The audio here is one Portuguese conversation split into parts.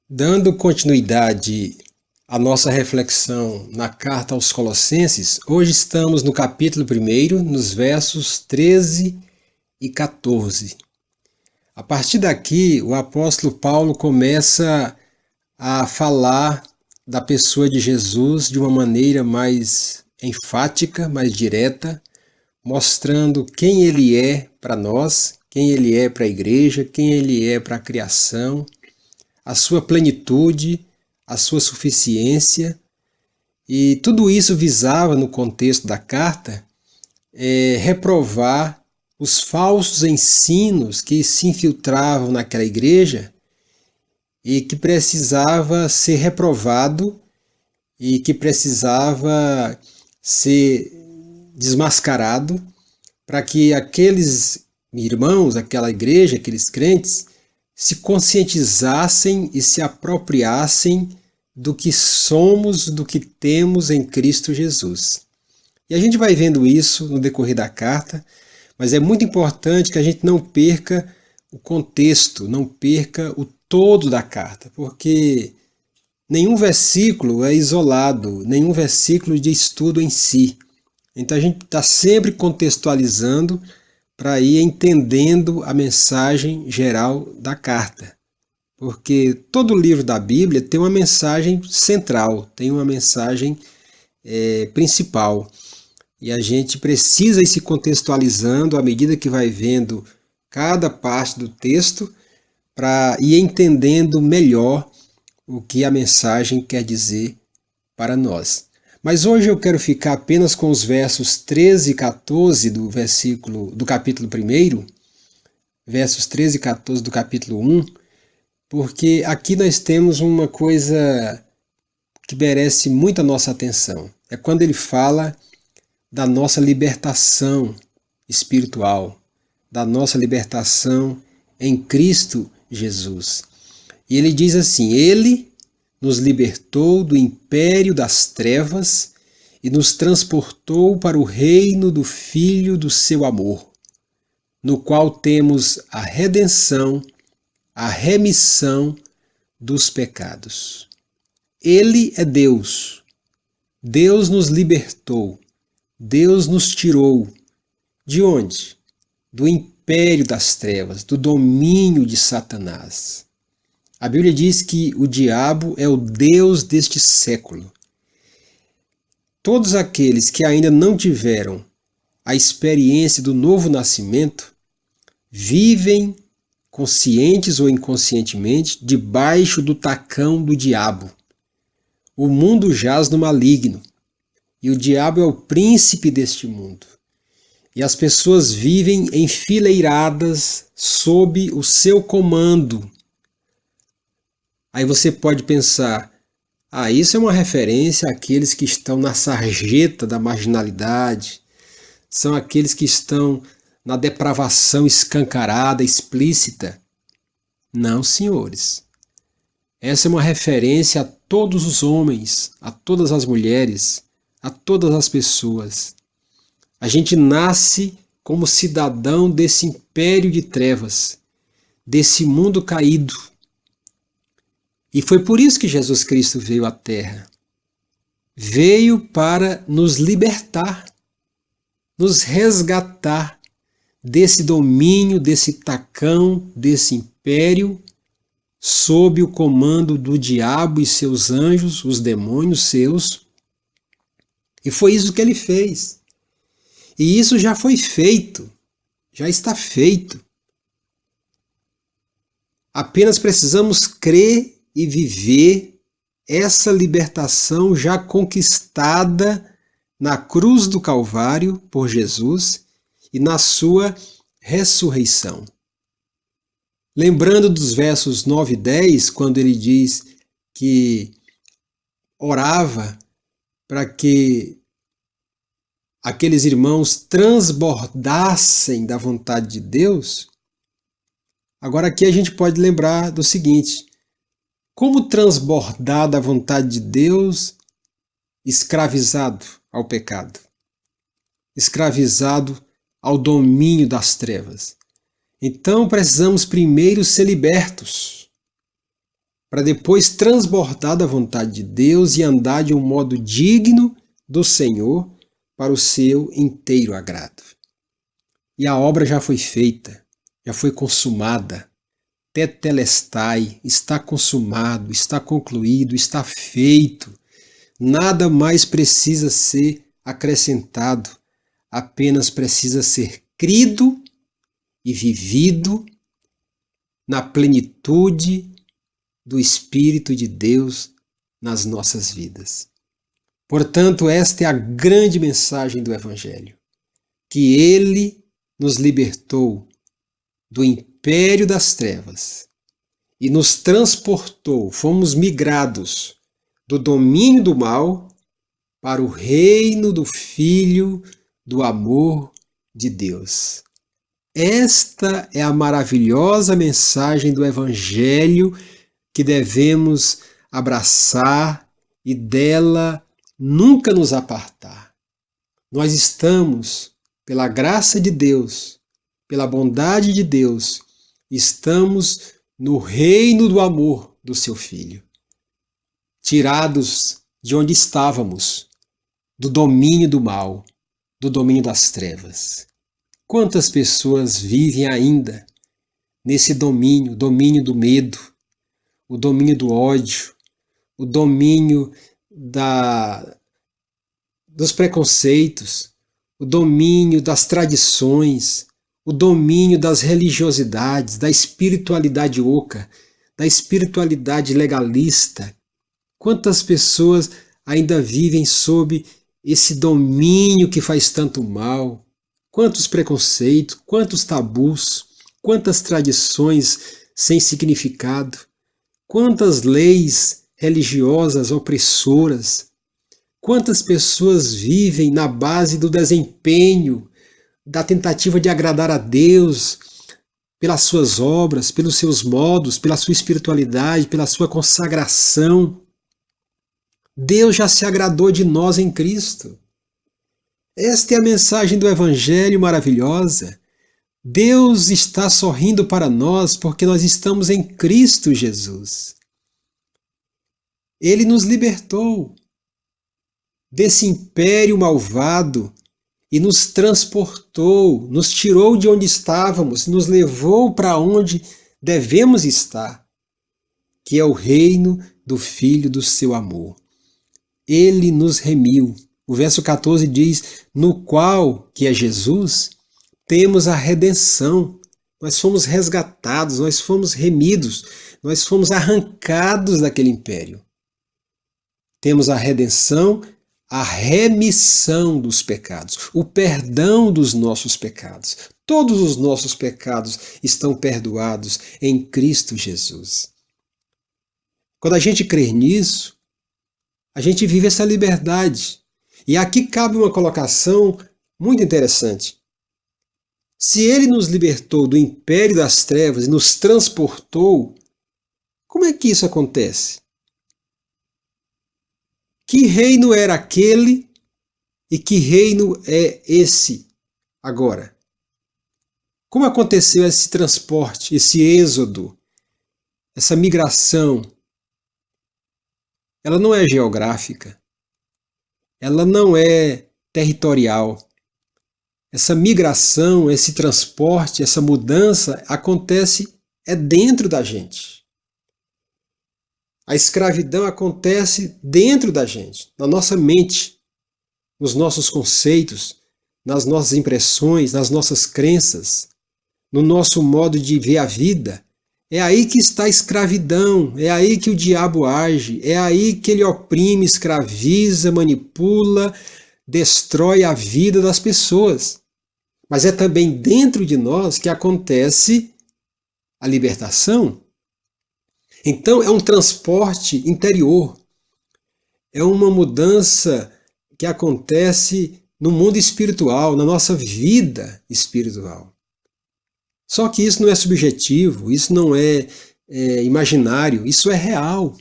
Dando continuidade à nossa reflexão na carta aos Colossenses, hoje estamos no capítulo 1, nos versos 13 e 14. A partir daqui, o apóstolo Paulo começa a falar da pessoa de Jesus de uma maneira mais enfática, mais direta, mostrando quem ele é para nós, quem ele é para a igreja, quem ele é para a criação, a sua plenitude, a sua suficiência, e tudo isso visava, no contexto da carta, reprovar os falsos ensinos que se infiltravam naquela igreja e que precisava ser reprovado e que precisava ser desmascarado para que aqueles irmãos, aquela igreja, aqueles crentes, se conscientizassem e se apropriassem do que somos, do que temos em Cristo Jesus. E a gente vai vendo isso no decorrer da carta, mas é muito importante que a gente não perca o contexto, não perca o todo da carta, porque nenhum versículo é isolado, nenhum versículo de estudo em si. Então a gente está sempre contextualizando para ir entendendo a mensagem geral da carta. Porque todo livro da Bíblia tem uma mensagem central, tem uma mensagem principal. E a gente precisa ir se contextualizando à medida que vai vendo cada parte do texto para ir entendendo melhor o que a mensagem quer dizer para nós. Mas hoje eu quero ficar apenas com os versos 13 e 14 do capítulo 1, versos 13 e 14 do capítulo 1, porque aqui nós temos uma coisa que merece muita nossa atenção. É quando ele fala da nossa libertação espiritual, da nossa libertação em Cristo Jesus. E ele diz assim: Ele nos libertou do império das trevas e nos transportou para o reino do Filho do seu amor, no qual temos a redenção, a remissão dos pecados. Ele é Deus. Deus nos libertou. Deus nos tirou. De onde? Do império das trevas, do domínio de Satanás. A Bíblia diz que o diabo é o Deus deste século. Todos aqueles que ainda não tiveram a experiência do novo nascimento vivem, conscientes ou inconscientemente, debaixo do tacão do diabo. O mundo jaz no maligno e o diabo é o príncipe deste mundo. E as pessoas vivem enfileiradas sob o seu comando. Aí você pode pensar, isso é uma referência àqueles que estão na sarjeta da marginalidade, são aqueles que estão na depravação escancarada, explícita. Não, senhores. Essa é uma referência a todos os homens, a todas as mulheres, a todas as pessoas. A gente nasce como cidadão desse império de trevas, desse mundo caído. E foi por isso que Jesus Cristo veio à Terra. Veio para nos libertar, nos resgatar desse domínio, desse tacão, desse império, sob o comando do diabo e seus anjos, os demônios seus. E foi isso que ele fez. E isso já foi feito, já está feito. Apenas precisamos crer e viver essa libertação já conquistada na cruz do Calvário por Jesus e na sua ressurreição. Lembrando dos versos 9 e 10, quando ele diz que orava para que aqueles irmãos transbordassem da vontade de Deus, agora aqui a gente pode lembrar do seguinte: como transbordar da vontade de Deus escravizado ao pecado, escravizado ao domínio das trevas? Então precisamos primeiro ser libertos, para depois transbordar da vontade de Deus e andar de um modo digno do Senhor para o seu inteiro agrado. E a obra já foi feita, já foi consumada. Tetelestai, está consumado, está concluído, está feito. Nada mais precisa ser acrescentado, apenas precisa ser crido e vivido na plenitude do Espírito de Deus nas nossas vidas. Portanto, esta é a grande mensagem do Evangelho, que Ele nos libertou do império das trevas e nos transportou, fomos migrados do domínio do mal para o reino do Filho do amor de Deus. Esta é a maravilhosa mensagem do Evangelho que devemos abraçar e dela nunca nos apartar. Nós estamos, pela graça de Deus, pela bondade de Deus, estamos no reino do amor do seu Filho, tirados de onde estávamos, do domínio do mal, do domínio das trevas. Quantas pessoas vivem ainda nesse domínio, o domínio do medo, o domínio do ódio, o domínio dos preconceitos, o domínio das tradições, o domínio das religiosidades, da espiritualidade oca, da espiritualidade legalista. Quantas pessoas ainda vivem sob esse domínio que faz tanto mal? Quantos preconceitos, quantos tabus, quantas tradições sem significado, quantas leis religiosas opressoras, quantas pessoas vivem na base do desempenho, da tentativa de agradar a Deus, pelas suas obras, pelos seus modos, pela sua espiritualidade, pela sua consagração. Deus já se agradou de nós em Cristo. Esta é a mensagem do Evangelho maravilhosa. Deus está sorrindo para nós porque nós estamos em Cristo Jesus. Ele nos libertou desse império malvado e nos transportou, nos tirou de onde estávamos, nos levou para onde devemos estar, que é o reino do Filho do seu amor. Ele nos remiu. O verso 14 diz, no qual, que é Jesus, temos a redenção. Nós fomos resgatados, nós fomos remidos, nós fomos arrancados daquele império. Temos a redenção, a remissão dos pecados, o perdão dos nossos pecados. Todos os nossos pecados estão perdoados em Cristo Jesus. Quando a gente crê nisso, a gente vive essa liberdade. E aqui cabe uma colocação muito interessante. Se Ele nos libertou do império das trevas e nos transportou, como é que isso acontece? Que reino era aquele e que reino é esse agora? Como aconteceu esse transporte, esse êxodo, essa migração? Ela não é geográfica, ela não é territorial. Essa migração, esse transporte, essa mudança acontece dentro da gente. A escravidão acontece dentro da gente, na nossa mente, nos nossos conceitos, nas nossas impressões, nas nossas crenças, no nosso modo de ver a vida. É aí que está a escravidão, é aí que o diabo age, é aí que ele oprime, escraviza, manipula, destrói a vida das pessoas. Mas é também dentro de nós que acontece a libertação. Então é um transporte interior, é uma mudança que acontece no mundo espiritual, na nossa vida espiritual. Só que isso não é subjetivo, isso não é imaginário, isso é real.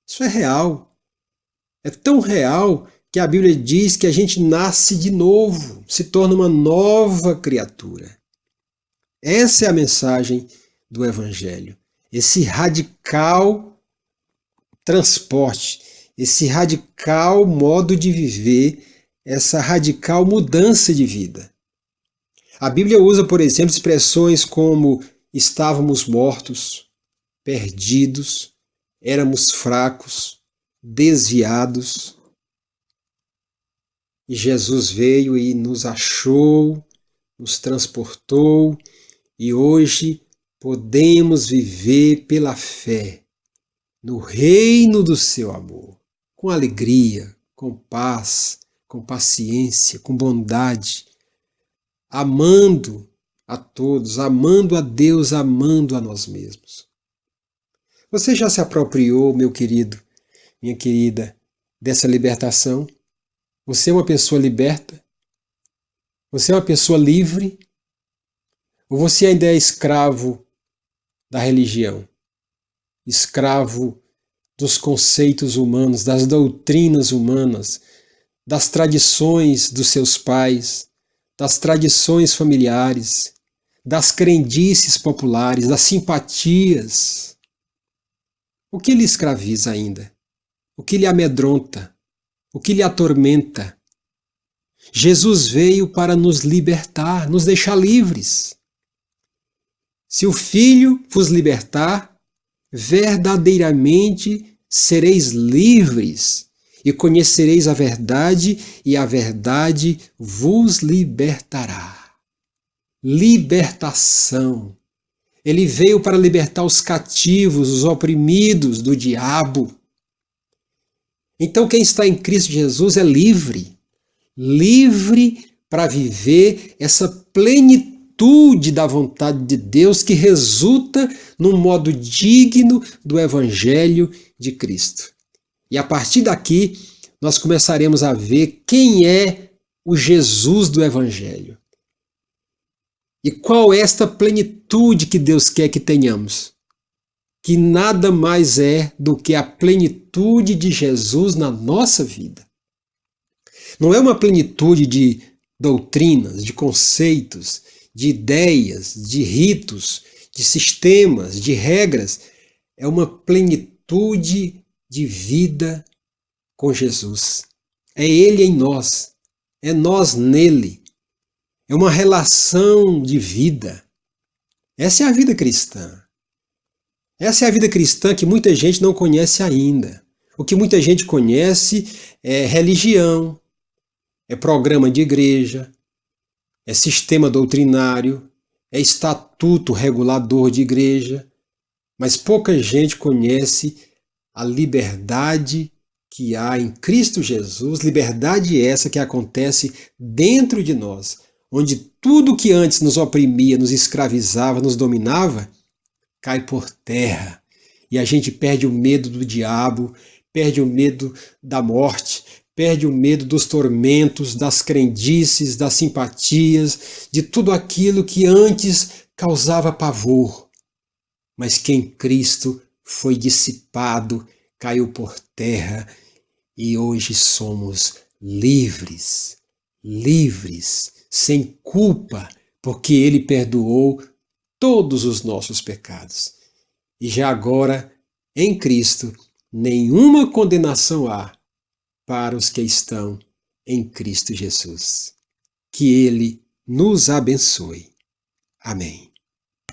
Isso é real. É tão real que a Bíblia diz que a gente nasce de novo, se torna uma nova criatura. Essa é a mensagem do Evangelho. Esse radical transporte, esse radical modo de viver, essa radical mudança de vida. A Bíblia usa, por exemplo, expressões como estávamos mortos, perdidos, éramos fracos, desviados. E Jesus veio e nos achou, nos transportou, e hoje podemos viver pela fé no reino do seu amor, com alegria, com paz, com paciência, com bondade, amando a todos, amando a Deus, amando a nós mesmos. Você já se apropriou, meu querido, minha querida, dessa libertação? Você é uma pessoa liberta? Você é uma pessoa livre? Ou você ainda é escravo da religião? Escravo dos conceitos humanos, das doutrinas humanas, das tradições dos seus pais, das tradições familiares, das crendices populares, das simpatias. O que lhe escraviza ainda? O que lhe amedronta? O que lhe atormenta? Jesus veio para nos libertar, nos deixar livres. Se o Filho vos libertar, verdadeiramente sereis livres e conhecereis a verdade, e a verdade vos libertará. Libertação. Ele veio para libertar os cativos, os oprimidos do diabo. Então quem está em Cristo Jesus é livre. Livre para viver essa plenitude da vontade de Deus que resulta num modo digno do Evangelho de Cristo. E a partir daqui, nós começaremos a ver quem é o Jesus do Evangelho. E qual é esta plenitude que Deus quer que tenhamos? Que nada mais é do que a plenitude de Jesus na nossa vida. Não é uma plenitude de doutrinas, de conceitos, de ideias, de ritos, de sistemas, de regras. É uma plenitude de vida com Jesus. É Ele em nós, é nós nele. É uma relação de vida. Essa é a vida cristã. Essa é a vida cristã que muita gente não conhece ainda. O que muita gente conhece é religião, é programa de igreja, é sistema doutrinário, é estatuto regulador de igreja, mas pouca gente conhece a liberdade que há em Cristo Jesus, liberdade essa que acontece dentro de nós, onde tudo que antes nos oprimia, nos escravizava, nos dominava, cai por terra. E a gente perde o medo do diabo, perde o medo da morte, perde o medo dos tormentos, das crendices, das simpatias, de tudo aquilo que antes causava pavor, mas que em Cristo foi dissipado, caiu por terra e hoje somos livres, livres, sem culpa, porque Ele perdoou todos os nossos pecados. E já agora, em Cristo, nenhuma condenação há para os que estão em Cristo Jesus. Que Ele nos abençoe. Amém.